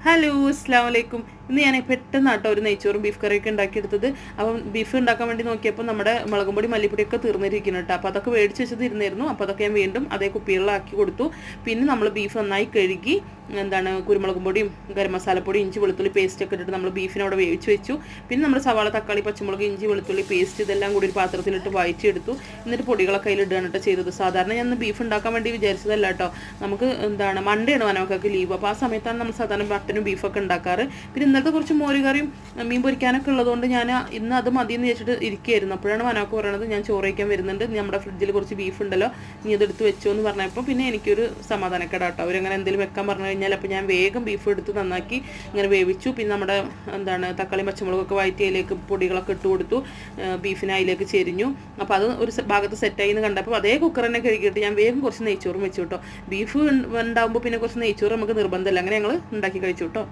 Hello അസ്സലാമലൈക്കും. ഇന്ന് ഞാൻ പെട്ടെന്ന് ആട്ടോ ഒരു നെയ്ച്ചോറും ബീഫ് കറിയൊക്കെ ഉണ്ടാക്കിയെടുത്തത്. അപ്പം ബീഫ് ഉണ്ടാക്കാൻ വേണ്ടി നോക്കിയപ്പോൾ നമ്മുടെ മുളകും പൊടി മല്ലിപ്പൊടിയൊക്കെ തീർന്നിരിക്കുന്നു കേട്ടോ. അപ്പോൾ അതൊക്കെ മേടിച്ച് വെച്ചത് ഇരുന്നായിരുന്നു. അപ്പോൾ അതൊക്കെ ഞാൻ വീണ്ടും അതേ കുപ്പികളിലാക്കി കൊടുത്തു. പിന്നെ നമ്മൾ ബീഫ് നന്നായി കഴുകി കുരുമുളകും പൊടിയും ഗരം മസാലപ്പൊടി ഇഞ്ചി വെളുത്തുള്ളി പേസ്റ്റ് ഒക്കെ ഇട്ടിട്ട് നമ്മൾ ബീഫിനെ അവിടെ വേവിച്ച് വെച്ചു. പിന്നെ നമ്മൾ സവാള തക്കാളി പച്ചമുളക് ഇഞ്ചി വെളുത്തുള്ളി പേസ്റ്റ് ഇതെല്ലാം കൂടി ഒരു പാത്രത്തിലിട്ട് വഴറ്റിയെടുത്തു. എന്നിട്ട് പൊടികളൊക്കെ അതിലിടുകയാണ് കേട്ടോ ചെയ്തത്. സാധാരണ ഞാൻ ബീഫ് ഉണ്ടാക്കാൻ വേണ്ടി വിചാരിച്ചതല്ല കേട്ടോ. നമുക്ക് മണ്ടയാണ് വനമൊക്കെ ലീവ്. അപ്പോൾ ആ സമയത്താണ് നമ്മൾ സാധാരണ മട്ടനും ബീഫൊക്കെ ഉണ്ടാക്കാറ്. പിന്നെ ഇന്നലത്തെ കുറച്ച് മോരുകറിയും മീൻ പൊരിക്കാനൊക്കെ ഉള്ളതുകൊണ്ട് ഞാൻ ഇന്ന് അത് മതിയെന്ന് വെച്ചിട്ട് ഇരിക്കുകയായിരുന്നു. അപ്പോഴാണ് വനമൊക്കെ പറയുന്നത് ഞാൻ ചോറ് കഴിക്കാൻ വരുന്നുണ്ട്, നമ്മുടെ ഫ്രിഡ്ജിൽ കുറച്ച് ബീഫ് ഉണ്ടല്ലോ, നീ അതെടുത്ത് വെച്ചോ എന്ന് പറഞ്ഞപ്പോൾ പിന്നെ എനിക്കൊരു സമാധാനക്കേടാട്ടോ. അവരങ്ങനെ എന്തെങ്കിലും വെക്കാൻ പറഞ്ഞു കഴിഞ്ഞാൽ അപ്പോൾ ഞാൻ വേഗം ബീഫ് എടുത്ത് നന്നാക്കി ഇങ്ങനെ വേവിച്ചു. പിന്നെ നമ്മുടെ തക്കാളിയും പച്ചമുളകൊക്കെ വഴറ്റി അതിലേക്ക് പൊടികളൊക്കെ ഇട്ട് കൊടുത്തു. ബീഫിനെ അതിലേക്ക് ചെരിഞ്ഞു. അപ്പോൾ അത് ഒരു ഭാഗത്ത് സെറ്റായി എന്ന് കണ്ടപ്പോൾ അതേ കുക്കർ തന്നെ കഴുകിയിട്ട് ഞാൻ വേഗം കുറച്ച് നെയ്ച്ചോറും വെച്ചു കേട്ടോ. ബീഫ് ഉണ്ടാകുമ്പോൾ പിന്നെ കുറച്ച് നെയ്ച്ചോറ് നമുക്ക് നിർബന്ധമല്ല. അങ്ങനെ ഞങ്ങൾ ഉണ്ടാക്കി കഴിച്ചു കേട്ടോ.